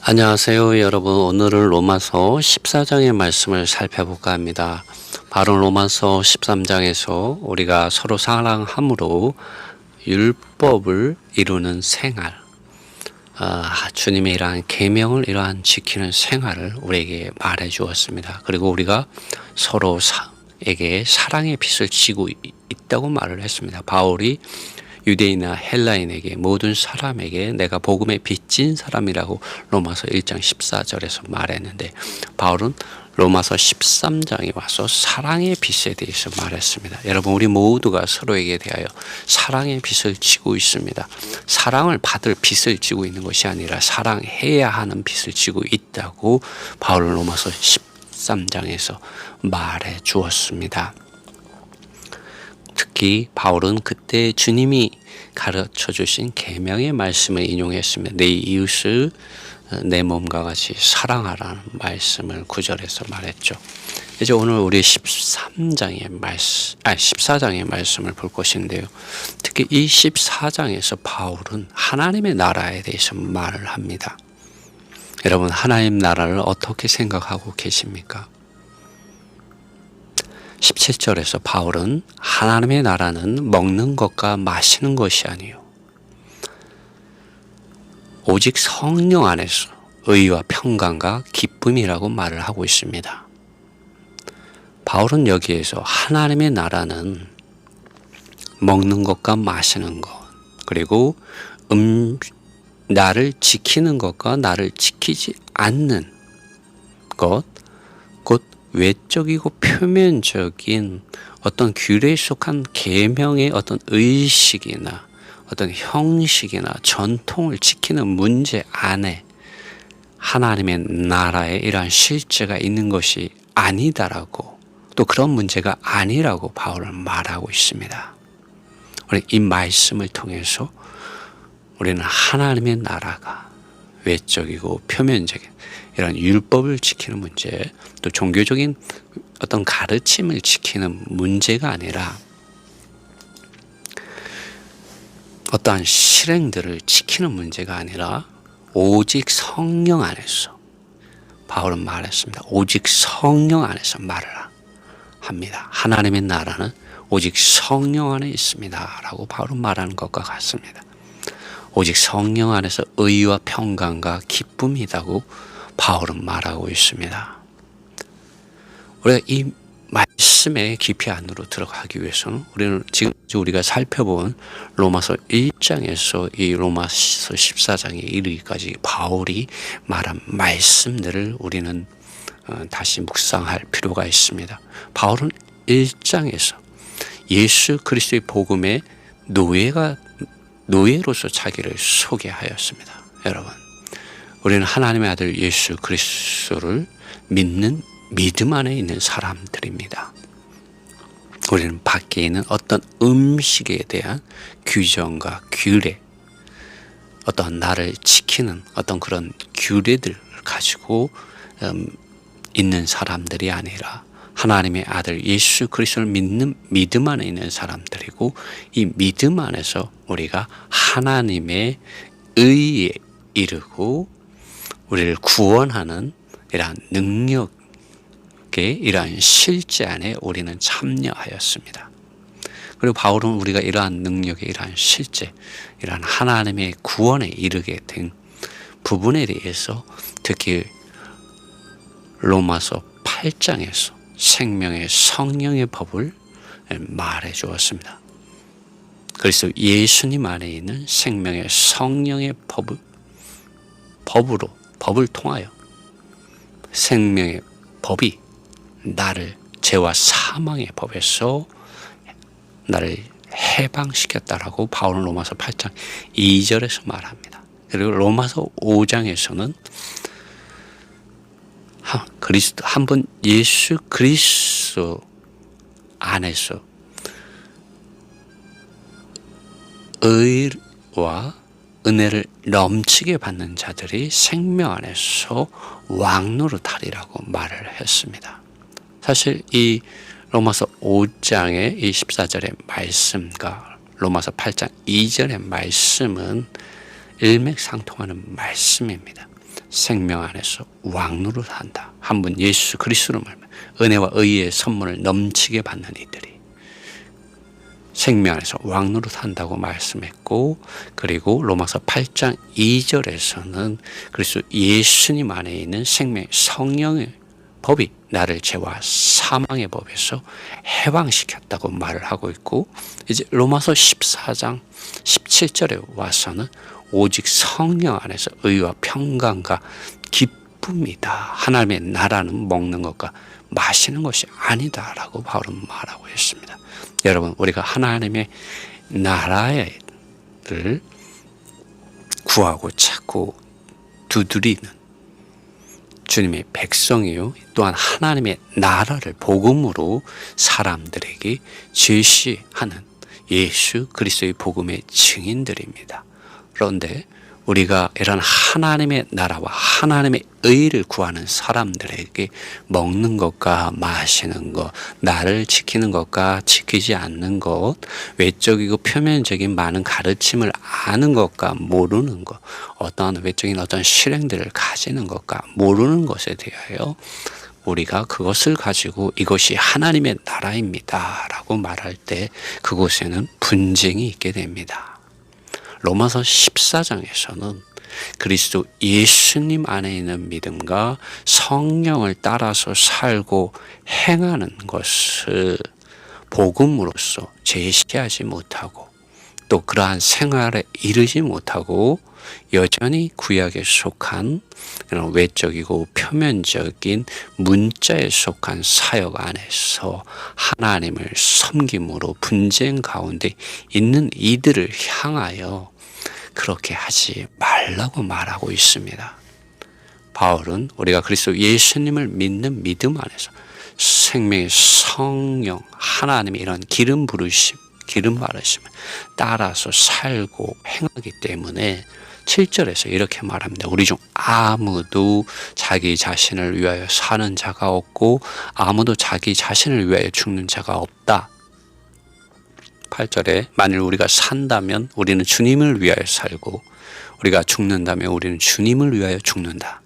안녕하세요, 여러분. 오늘은 로마서 14장의 말씀을 살펴볼까 합니다. 바로 로마서 13장에서 우리가 서로 사랑함으로 율법을 이루는 생활, 주님의 이러한 계명을 이러한 지키는 생활을 우리에게 말해 주었습니다. 그리고 우리가 서로에게 사랑의 빚을 지고 있다고 말을 했습니다. 바울이 유대인이나 헬라인에게 모든 사람에게 내가 복음에 빚진 사람이라고 로마서 1장 14절에서 말했는데, 바울은 로마서 13장에 와서 사랑의 빚에 대해서 말했습니다. 여러분, 우리 모두가 서로에게 대하여 사랑의 빚을 지고 있습니다. 사랑을 받을 빚을 지고 있는 것이 아니라 사랑해야 하는 빚을 지고 있다고 바울은 로마서 13장에서 말해 주었습니다. 특히 바울은 그때 주님이 가르쳐 주신 계명의 말씀을 인용했습니다. 내 이웃을 내 몸과 같이 사랑하라는 말씀을 9절에서 말했죠. 이제 오늘 우리 14장의 말씀을 볼 것인데요. 특히 이 14장에서 바울은 하나님의 나라에 대해서 말을 합니다. 여러분, 하나님 나라를 어떻게 생각하고 계십니까? 17절에서 바울은 하나님의 나라는 먹는 것과 마시는 것이 아니요 오직 성령 안에서 의와 평강과 기쁨이라고 말을 하고 있습니다. 바울은 여기에서 하나님의 나라는 먹는 것과 마시는 것, 그리고 나를 지키는 것과 나를 지키지 않는 것, 곧 외적이고 표면적인 어떤 규례에 속한 계명의 어떤 의식이나 어떤 형식이나 전통을 지키는 문제 안에 하나님의 나라에 이러한 실제가 있는 것이 아니다라고, 또 그런 문제가 아니라고 바울은 말하고 있습니다. 우리 이 말씀을 통해서 우리는 하나님의 나라가 외적이고 표면적인 이런 율법을 지키는 문제, 또 종교적인 어떤 가르침을 지키는 문제가 아니라 어떠한 실행들을 지키는 문제가 아니라 오직 성령 안에서, 바울은 말했습니다. 오직 성령 안에서 말을 합니다. 하나님의 나라는 오직 성령 안에 있습니다 라고 바울은 말하는 것과 같습니다. 오직 성령 안에서 의와 평강과 기쁨이 있다고 바울은 말하고 있습니다. 우리가 이 말씀의 깊이 안으로 들어가기 위해서는 지금 우리가 살펴본 로마서 1장에서 이 로마서 14장에 이르기까지 바울이 말한 말씀들을 우리는 다시 묵상할 필요가 있습니다. 바울은 1장에서 예수 그리스도의 복음의 노예로서 자기를 소개하였습니다. 여러분, 우리는 하나님의 아들 예수 그리스도를 믿는 믿음 안에 있는 사람들입니다. 우리는 밖에 있는 어떤 음식에 대한 규정과 규례, 어떤 나를 지키는 어떤 그런 규례들을 가지고 있는 사람들이 아니라 하나님의 아들 예수 그리스도를 믿는 믿음 안에 있는 사람들이고, 이 믿음 안에서 우리가 하나님의 의에 이르고 우리를 구원하는 이러한 능력의 이러한 실제 안에 우리는 참여하였습니다. 그리고 바울은 우리가 이러한 능력의 이러한 실제, 이러한 하나님의 구원에 이르게 된 부분에 대해서 특히 로마서 8장에서 생명의 성령의 법을 말해 주었습니다. 그래서 예수님 안에 있는 생명의 성령의 법을 통하여 생명의 법이 나를 죄와 사망의 법에서 나를 해방시켰다라고 바울은 로마서 8장 2절에서 말합니다. 그리고 로마서 5장에서는 한번 예수 그리스도 안에서 의와 은혜를 넘치게 받는 자들이 생명 안에서 왕노릇하리라고 말을 했습니다. 사실 이 로마서 5장의 이 14절의 말씀과 로마서 8장 2절의 말씀은 일맥상통하는 말씀입니다. 생명 안에서 왕노릇한다. 한 분 예수 그리스도로 말하면 은혜와 의의 선물을 넘치게 받는 이들이 생명 안에서 왕노릇한다고 말씀했고, 그리고 로마서 8장 2절에서는 그리스도 예수님 안에 있는 생명 성령의 법이 나를 죄와 사망의 법에서 해방시켰다고 말을 하고 있고, 이제 로마서 14장 17절에 와서는 오직 성령 안에서 의와 평강과 기쁨이다. 하나님의 나라는 먹는 것과 마시는 것이 아니다라고 바울은 말하고 있습니다. 여러분, 우리가 하나님의 나라를 구하고 찾고 두드리는 주님의 백성이요, 또한 하나님의 나라를 복음으로 사람들에게 제시하는 예수 그리스도의 복음의 증인들입니다. 그런데 우리가 이런 하나님의 나라와 하나님의 의를 구하는 사람들에게 먹는 것과 마시는 것, 나를 지키는 것과 지키지 않는 것, 외적이고 표면적인 많은 가르침을 아는 것과 모르는 것, 어떠한 외적인 어떤 실행들을 가지는 것과 모르는 것에 대하여 우리가 그것을 가지고 이것이 하나님의 나라입니다 라고 말할 때 그곳에는 분쟁이 있게 됩니다. 로마서 14장에서는 그리스도 예수님 안에 있는 믿음과 성령을 따라서 살고 행하는 것을 복음으로써 제시하지 못하고, 또 그러한 생활에 이르지 못하고 여전히 구약에 속한 그런 외적이고 표면적인 문자에 속한 사역 안에서 하나님을 섬김으로 분쟁 가운데 있는 이들을 향하여 그렇게 하지 말라고 말하고 있습니다. 바울은 우리가 그리스도 예수님을 믿는 믿음 안에서 생명의 성령 하나님의 이런 기름 부르심, 기름 바르심을 따라서 살고 행하기 때문에 7절에서 이렇게 말합니다. 우리 중 아무도 자기 자신을 위하여 사는 자가 없고 아무도 자기 자신을 위하여 죽는 자가 없다. 8절에 만일 우리가 산다면 우리는 주님을 위하여 살고 우리가 죽는다면 우리는 주님을 위하여 죽는다.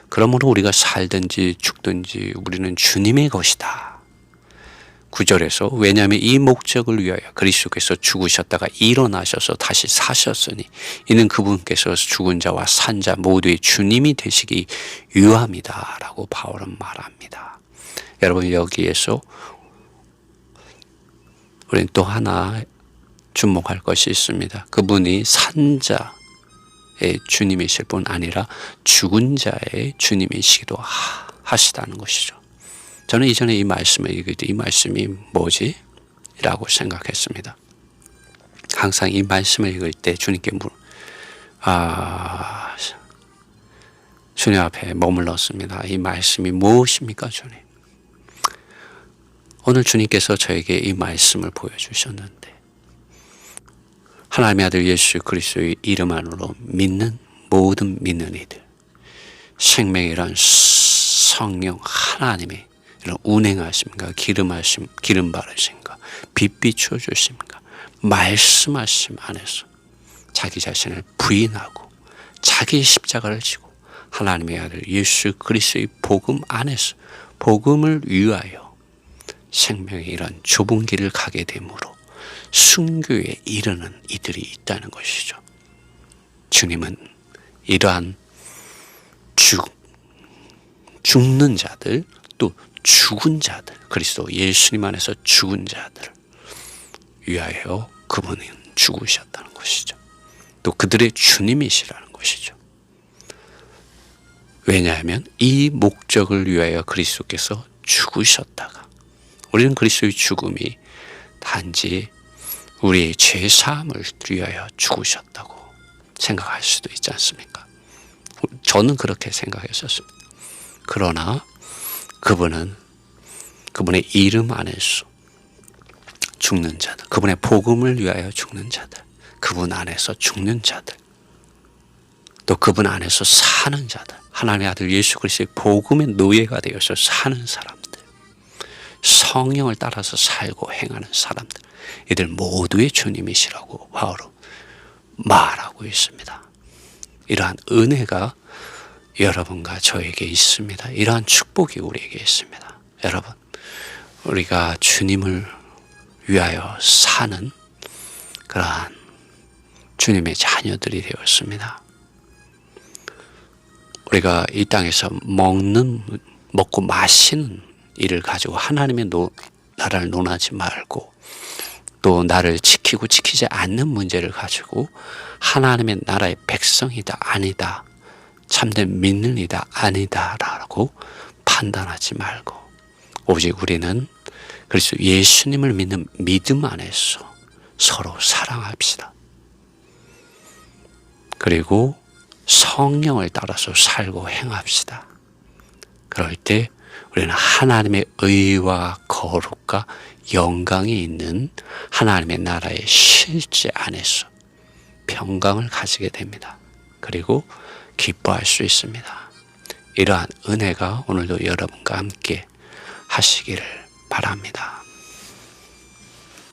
그러므로 우리가 살든지 죽든지 우리는 주님의 것이다. 9절에서 왜냐하면 이 목적을 위하여 그리스도께서 죽으셨다가 일어나셔서 다시 사셨으니 이는 그분께서 죽은 자와 산 자 모두의 주님이 되시기 위함이다 라고 바울은 말합니다. 여러분, 여기에서 우리는 또 하나 주목할 것이 있습니다. 그분이 산 자의 주님이실 뿐 아니라 죽은 자의 주님이시기도 하시다는 것이죠. 저는 이전에 이 말씀을 읽을 때 이 말씀이 뭐지? 라고 생각했습니다. 항상 이 말씀을 읽을 때 주님께 주님 앞에 머물렀습니다. 이 말씀이 무엇입니까, 주님? 오늘 주님께서 저에게 이 말씀을 보여주셨는데, 하나님의 아들 예수 그리스도의 이름 안으로 믿는 모든 믿는 이들, 생명이란 성령 하나님의 이런 운행하심과 기름 바르심과 빛 비추어 주심과 말씀하심 안에서 자기 자신을 부인하고 자기 십자가를 지고 하나님의 아들 예수 그리스도의 복음 안에서 복음을 위하여 생명의 이런 좁은 길을 가게 되므로 순교에 이르는 이들이 있다는 것이죠. 주님은 이러한 죽는 자들, 또 죽은 자들, 그리스도 예수님 안에서 죽은 자들 위하여 그분은 죽으셨다는 것이죠. 또 그들의 주님이시라는 것이죠. 왜냐하면 이 목적을 위하여 그리스도께서 죽으셨다가, 우리는 그리스도의 죽음이 단지 우리의 죄사함을 위하여 죽으셨다고 생각할 수도 있지 않습니까? 저는 그렇게 생각했었습니다. 그러나 그분은 그분의 이름 안에서 죽는 자들, 그분의 복음을 위하여 죽는 자들, 그분 안에서 죽는 자들, 또 그분 안에서 사는 자들, 하나님의 아들 예수 그리스도의 복음의 노예가 되어서 사는 사람들, 성령을 따라서 살고 행하는 사람들, 이들 모두의 주님이시라고 바울은 말하고 있습니다. 이러한 은혜가 여러분과 저에게 있습니다. 이러한 축복이 우리에게 있습니다. 여러분, 우리가 주님을 위하여 사는 그러한 주님의 자녀들이 되었습니다. 우리가 이 땅에서 먹고 마시는 일을 가지고 하나님의 나라를 논하지 말고, 또 나를 지키고 지키지 않는 문제를 가지고 하나님의 나라의 백성이다 아니다, 참된 믿는 이다 아니다 라고 판단하지 말고, 오직 우리는 그리스도 예수님을 믿는 믿음 안에서 서로 사랑합시다. 그리고 성령을 따라서 살고 행합시다. 그럴 때 우리는 하나님의 의와 거룩과 영광이 있는 하나님의 나라의 실제 안에서 평강을 가지게 됩니다. 그리고 기뻐할 수 있습니다. 이러한 은혜가 오늘도 여러분과 함께 하시기를 바랍니다.